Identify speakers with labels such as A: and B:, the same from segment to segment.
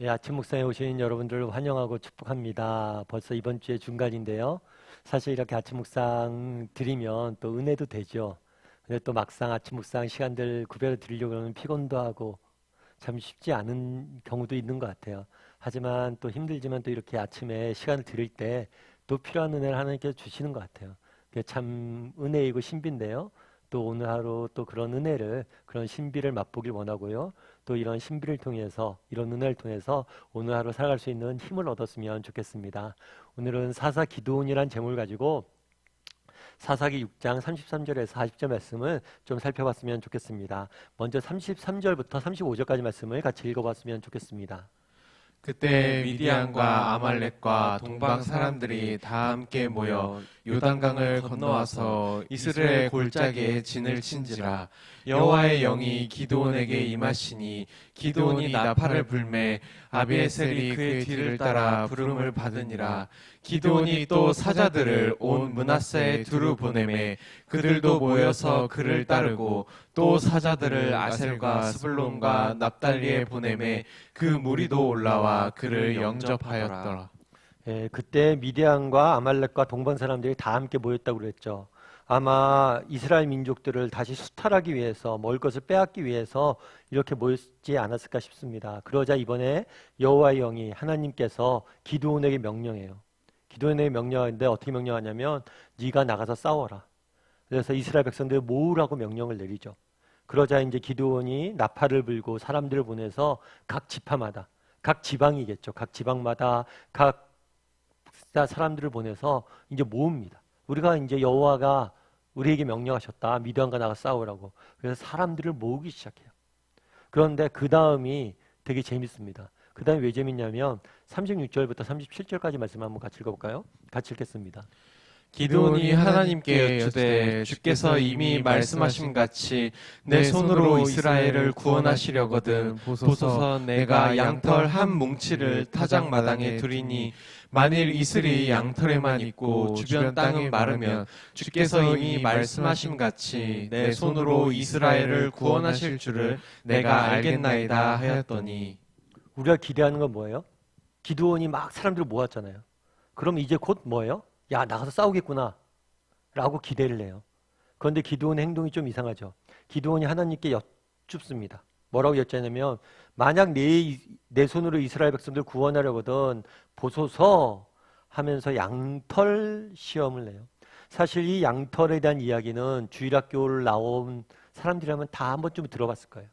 A: 예, 아침 묵상에 오신 여러분들을 환영하고 축복합니다. 벌써 이번 주의 중간인데요. 사실 이렇게 아침 묵상 드리면 또 은혜도 되죠. 근데 또 막상 아침 묵상 시간들 구별을 드리려고 하면 피곤도 하고 참 쉽지 않은 경우도 있는 것 같아요. 하지만 또 힘들지만 또 이렇게 아침에 시간을 드릴 때 또 필요한 은혜를 하나님께서 주시는 것 같아요. 그게 참 은혜이고 신비인데요. 또 오늘 하루 또 그런 은혜를, 그런 신비를 맛보길 원하고요. 또 이런 신비를 통해서, 이런 은혜를 통해서 오늘 하루 살아갈 수 있는 힘을 얻었으면 좋겠습니다. 오늘은 사사 기드온이란 제목을 가지고 사사기 6장 33절에서 40절 말씀을 좀 살펴봤으면 좋겠습니다. 먼저 33절부터 35절까지 말씀을 같이 읽어봤으면 좋겠습니다.
B: 그때 미디안과 아말렉과 동방 사람들이 다 함께 모여 요단강을 건너와서 이스라엘 골짜기에 진을 친지라. 여호와의 영이 기드온에게 임하시니 기드온이 나팔을 불매 아비에셀이 그의 뒤를 따라 부름을 받으니라. 기드온이 또 사자들을 온 므낫세에 두루 보내매 그들도 모여서 그를 따르고 또 사자들을 아셀과 스불론과 납달리에 보내매 그 무리도 올라와 그를 영접하였더라.
A: 예, 그때 미디안과 아말렉과 동방 사람들이 다 함께 모였다고 그랬죠. 아마 이스라엘 민족들을 다시 수탈하기 위해서, 먹을 것을 빼앗기 위해서 이렇게 모였지 않았을까 싶습니다. 그러자 이번에 여호와의 영이 하나님께서 기드온에게 명령해요. 기드온에게 명령하는데 어떻게 명령하냐면 네가 나가서 싸워라. 그래서 이스라엘 백성들 모으라고 명령을 내리죠. 그러자 이제 기드온이 나팔을 불고 사람들을 보내서 각 지파마다, 각 지방이겠죠. 각 지방마다 각 사람들을 보내서 이제 모읍니다. 우리가 이제 여호와가 우리에게 명령하셨다. 미디안과 나가 싸우라고. 그래서 사람들을 모으기 시작해요. 그런데 그 다음이 되게 재밌습니다. 그 다음에 왜 재밌냐면 36절부터 37절까지 말씀 한번 같이 읽어볼까요? 같이 읽겠습니다.
B: 기드온이 하나님께 여쭈되 주께서 이미 말씀하신 같이 내 손으로 이스라엘을 구원하시려거든 보소서 내가 양털 한 뭉치를 타작마당에 두리니 만일 이슬이 양털에만 있고 주변 땅은 마르면 주께서 이미 말씀하신 같이 내 손으로 이스라엘을 구원하실 줄을 내가 알겠나이다 하였더니.
A: 우리가 기대하는 건 뭐예요? 기드온이 막 사람들을 모았잖아요. 그럼 이제 곧 뭐예요? 야, 나가서 싸우겠구나 라고 기대를 해요. 그런데 기드온의 행동이 좀 이상하죠. 기드온이 하나님께 여쭙습니다. 뭐라고 여쭈냐면 만약 내 손으로 이스라엘 백성들 구원하려거든 보소서 하면서 양털 시험을 내요. 사실 이 양털에 대한 이야기는 주일학교를 나온 사람들이라면 다 한 번쯤 들어봤을 거예요.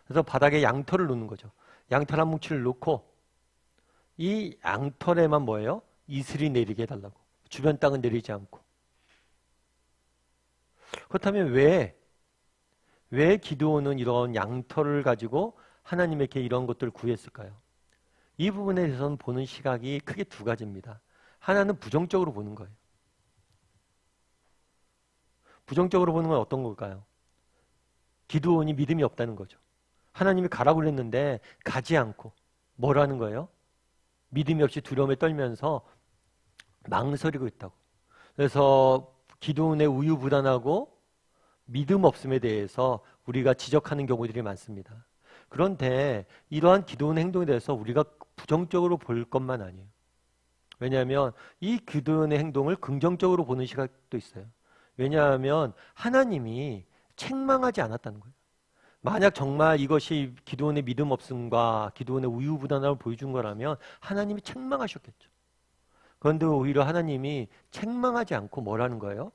A: 그래서 바닥에 양털을 놓는 거죠. 양털 한 뭉치를 놓고 이 양털에만 뭐예요? 이슬이 내리게 해달라고. 주변 땅은 내리지 않고. 그렇다면 왜 기드온은 이런 양털을 가지고 하나님에게 이런 것들을 구했을까요? 이 부분에 대해서는 보는 시각이 크게 두 가지입니다. 하나는 부정적으로 보는 거예요. 부정적으로 보는 건 어떤 걸까요? 기드온이 믿음이 없다는 거죠. 하나님이 가라고 그랬는데 가지 않고 뭐라는 거예요? 믿음이 없이 두려움에 떨면서 망설이고 있다고. 그래서 기드온의 우유부단하고 믿음 없음에 대해서 우리가 지적하는 경우들이 많습니다. 그런데 이러한 기드온의 행동에 대해서 우리가 부정적으로 볼 것만 아니에요. 왜냐하면 이 기드온의 행동을 긍정적으로 보는 시각도 있어요. 왜냐하면 하나님이 책망하지 않았다는 거예요. 만약 정말 이것이 기드온의 믿음 없음과 기드온의 우유부단함을 보여준 거라면 하나님이 책망하셨겠죠. 그런데 오히려 하나님이 책망하지 않고 뭐라는 거예요?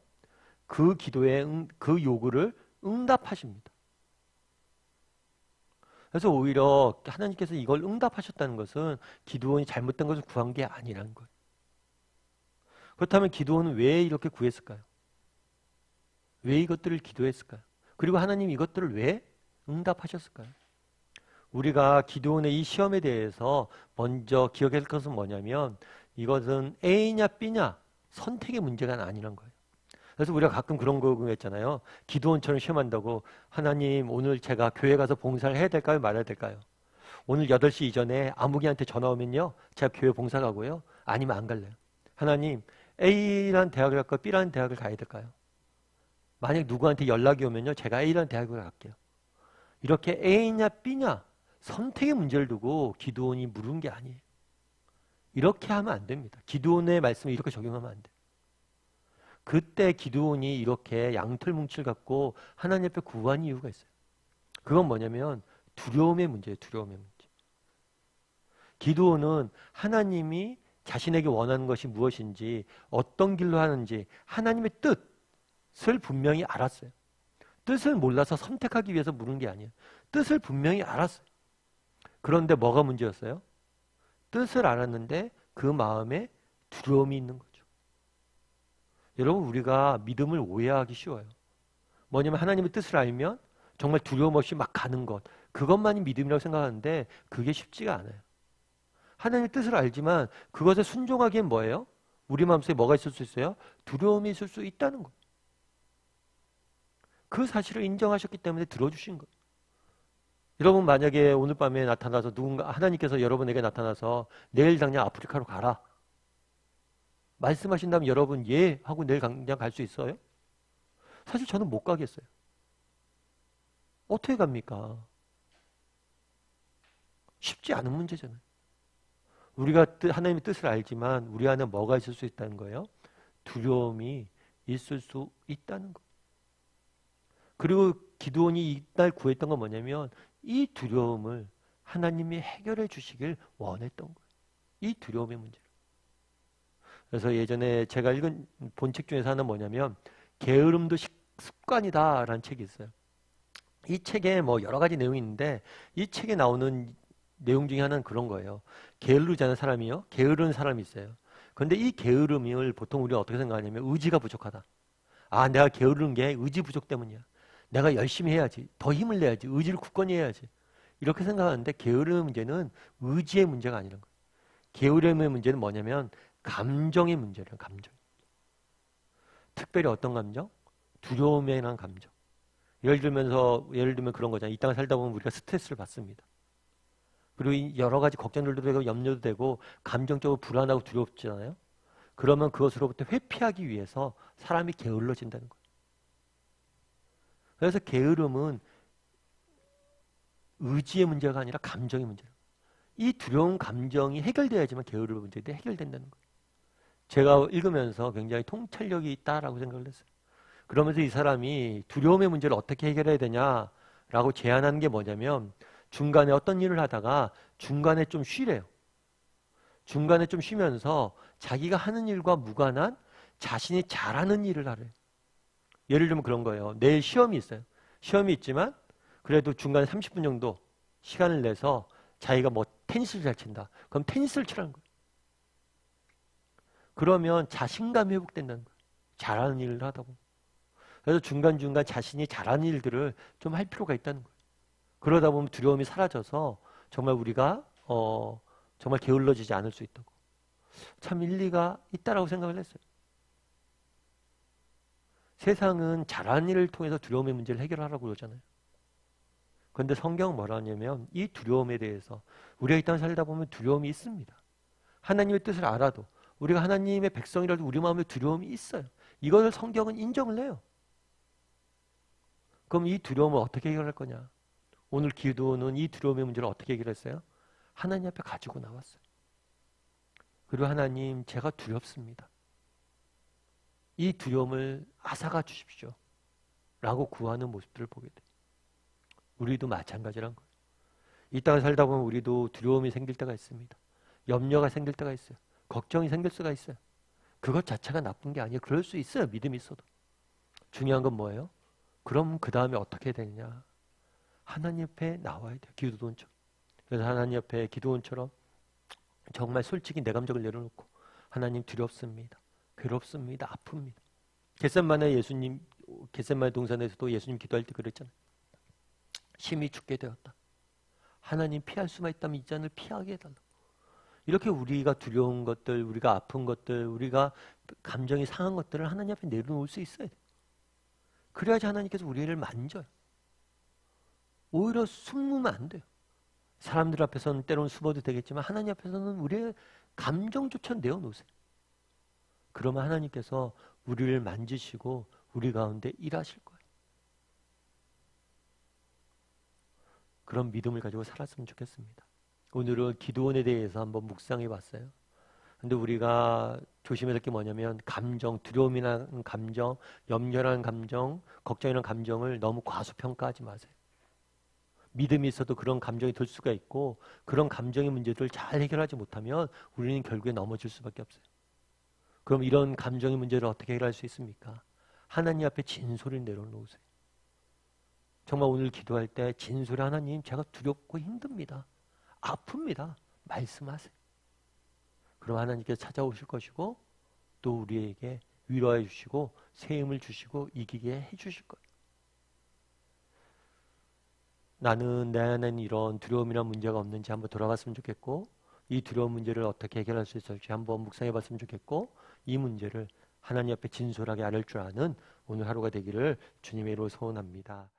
A: 그 기도에 그 요구를 응답하십니다. 그래서 오히려 하나님께서 이걸 응답하셨다는 것은 기드온이 잘못된 것을 구한 게 아니라는 거예요. 그렇다면 기드온은 왜 이렇게 구했을까요? 왜 이것들을 기도했을까요? 그리고 하나님이 이것들을 왜 응답하셨을까요? 우리가 기드온의 이 시험에 대해서 먼저 기억할 것은 뭐냐면 이것은 A냐 B냐 선택의 문제가 아니란 거예요. 그래서 우리가 가끔 그런 거 했잖아요. 기드온처럼 시험한다고 하나님 오늘 제가 교회 가서 봉사를 해야 될까요? 말아야 될까요? 오늘 8시 이전에 아무개한테 전화 오면요. 제가 교회 봉사 가고요. 아니면 안 갈래요. 하나님 A라는 대학을 갈까요? B라는 대학을 가야 될까요? 만약 누구한테 연락이 오면요. 제가 A라는 대학을 갈게요. 이렇게 A냐 B냐 선택의 문제를 두고 기드온이 물은 게 아니에요. 이렇게 하면 안 됩니다. 기드온의 말씀을 이렇게 적용하면 안 돼요. 그때 기드온이 이렇게 양털뭉치를 갖고 하나님 앞에 구한 이유가 있어요. 그건 뭐냐면 두려움의 문제예요. 두려움의 문제. 기드온은 하나님이 자신에게 원하는 것이 무엇인지 어떤 길로 하는지 하나님의 뜻을 분명히 알았어요. 뜻을 몰라서 선택하기 위해서 물은 게 아니에요. 뜻을 분명히 알았어요. 그런데 뭐가 문제였어요? 뜻을 알았는데 그 마음에 두려움이 있는 거죠. 여러분, 우리가 믿음을 오해하기 쉬워요. 뭐냐면 하나님의 뜻을 알면 정말 두려움 없이 막 가는 것, 그것만이 믿음이라고 생각하는데 그게 쉽지가 않아요. 하나님의 뜻을 알지만 그것에 순종하기엔 뭐예요? 우리 마음속에 뭐가 있을 수 있어요? 두려움이 있을 수 있다는 거예요. 그 사실을 인정하셨기 때문에 들어주신 거예요. 여러분, 만약에 오늘 밤에 나타나서 누군가 하나님께서 여러분에게 나타나서 내일 당장 아프리카로 가라 말씀하신다면 여러분 예 하고 내일 당장 갈 수 있어요? 사실 저는 못 가겠어요. 어떻게 갑니까? 쉽지 않은 문제잖아요. 우리가 하나님의 뜻을 알지만 우리 안에 뭐가 있을 수 있다는 거예요? 두려움이 있을 수 있다는 거예요. 그리고 기드온이 이날 구했던 건 뭐냐면 이 두려움을 하나님이 해결해 주시길 원했던 거예요. 이 두려움의 문제를. 그래서 예전에 제가 읽은 본책 중에서 하나는 뭐냐면 게으름도 습관이다라는 책이 있어요. 이 책에 뭐 여러 가지 내용이 있는데 이 책에 나오는 내용 중에 하나는 그런 거예요. 게으르지 사람이요. 게으른 사람이 있어요. 그런데 이 게으름을 보통 우리가 어떻게 생각하냐면 의지가 부족하다. 아, 내가 게으른 게 의지 부족 때문이야. 내가 열심히 해야지. 더 힘을 내야지. 의지를 굳건히 해야지. 이렇게 생각하는데 게으름의 문제는 의지의 문제가 아니란 거예요. 게으름의 문제는 뭐냐면 감정의 문제래요. 감정. 특별히 어떤 감정? 두려움에 대한 감정. 예를 들면 그런 거잖아요. 이 땅을 살다 보면 우리가 스트레스를 받습니다. 그리고 여러 가지 걱정들도 되고 염려도 되고 감정적으로 불안하고 두렵잖아요. 그러면 그것으로부터 회피하기 위해서 사람이 게을러진다는 거예요. 그래서 게으름은 의지의 문제가 아니라 감정의 문제예요. 이 두려운 감정이 해결돼야지만 게으름의 문제도 해결된다는 거예요. 제가 읽으면서 굉장히 통찰력이 있다라고 생각을 했어요. 그러면서 이 사람이 두려움의 문제를 어떻게 해결해야 되냐라고 제안하는 게 뭐냐면 중간에 어떤 일을 하다가 중간에 좀 쉬래요. 중간에 좀 쉬면서 자기가 하는 일과 무관한 자신이 잘하는 일을 하래요. 예를 들면 그런 거예요. 내일 시험이 있어요. 시험이 있지만 그래도 중간에 30분 정도 시간을 내서 자기가 뭐 테니스를 잘 친다. 그럼 테니스를 치라는 거예요. 그러면 자신감이 회복된다는 거예요. 잘하는 일을 하다 보면. 그래서 중간중간 자신이 잘하는 일들을 좀 할 필요가 있다는 거예요. 그러다 보면 두려움이 사라져서 정말 우리가 정말 게을러지지 않을 수 있다고. 참 일리가 있다라고 생각을 했어요. 세상은 잘하는 일을 통해서 두려움의 문제를 해결하라고 그러잖아요. 그런데 성경은 뭐라 하냐면 이 두려움에 대해서 우리가 이 땅을 살다 보면 두려움이 있습니다. 하나님의 뜻을 알아도 우리가 하나님의 백성이라도 우리 마음에 두려움이 있어요. 이것을 성경은 인정을 해요. 그럼 이 두려움을 어떻게 해결할 거냐? 오늘 기도는 이 두려움의 문제를 어떻게 해결했어요? 하나님 앞에 가지고 나왔어요. 그리고 하나님, 제가 두렵습니다. 이 두려움을 앗아가 주십시오. 라고 구하는 모습들을 보게 돼요. 우리도 마찬가지란 거예요. 이 땅을 살다 보면 우리도 두려움이 생길 때가 있습니다. 염려가 생길 때가 있어요. 걱정이 생길 수가 있어요. 그것 자체가 나쁜 게 아니에요. 그럴 수 있어요. 믿음이 있어도. 중요한 건 뭐예요? 그럼 그 다음에 어떻게 해야 되느냐? 하나님 앞에 나와야 돼요. 기도원처럼. 그래서 하나님 앞에 기도원처럼 정말 솔직히 내 감정을 내려놓고 하나님 두렵습니다. 괴롭습니다. 아픕니다. 겟세마네 동산에서도 예수님 기도할 때 그랬잖아요. 심히 죽게 되었다. 하나님 피할 수만 있다면 이 잔을 피하게 해달라. 이렇게 우리가 두려운 것들, 우리가 아픈 것들, 우리가 감정이 상한 것들을 하나님 앞에 내려놓을 수 있어야 돼요. 그래야지 하나님께서 우리를 만져요. 오히려 숨으면 안 돼요. 사람들 앞에서는 때로는 숨어도 되겠지만 하나님 앞에서는 우리의 감정조차 내어놓으세요. 그러면 하나님께서 우리를 만지시고 우리 가운데 일하실 거예요. 그런 믿음을 가지고 살았으면 좋겠습니다. 오늘은 기드온에 대해서 한번 묵상해 봤어요. 근데 우리가 조심해야 될 게 뭐냐면 감정, 두려움이라는 감정, 염려라는 감정, 걱정이라는 감정을 너무 과소평가하지 마세요. 믿음이 있어도 그런 감정이 들 수가 있고 그런 감정의 문제들을 잘 해결하지 못하면 우리는 결국에 넘어질 수밖에 없어요. 그럼 이런 감정의 문제를 어떻게 해결할 수 있습니까? 하나님 앞에 진소리를 내려놓으세요. 정말 오늘 기도할 때 진소리 하나님 제가 두렵고 힘듭니다. 아픕니다. 말씀하세요. 그럼 하나님께서 찾아오실 것이고 또 우리에게 위로해 주시고 새 힘을 주시고 이기게 해 주실 거예요. 나는 내 안에는 이런 두려움이나 문제가 없는지 한번 돌아봤으면 좋겠고 이 두려운 문제를 어떻게 해결할 수 있을지 한번 묵상해 봤으면 좋겠고 이 문제를 하나님 앞에 진솔하게 앓을 줄 아는 오늘 하루가 되기를 주님의 이름으로 소원합니다.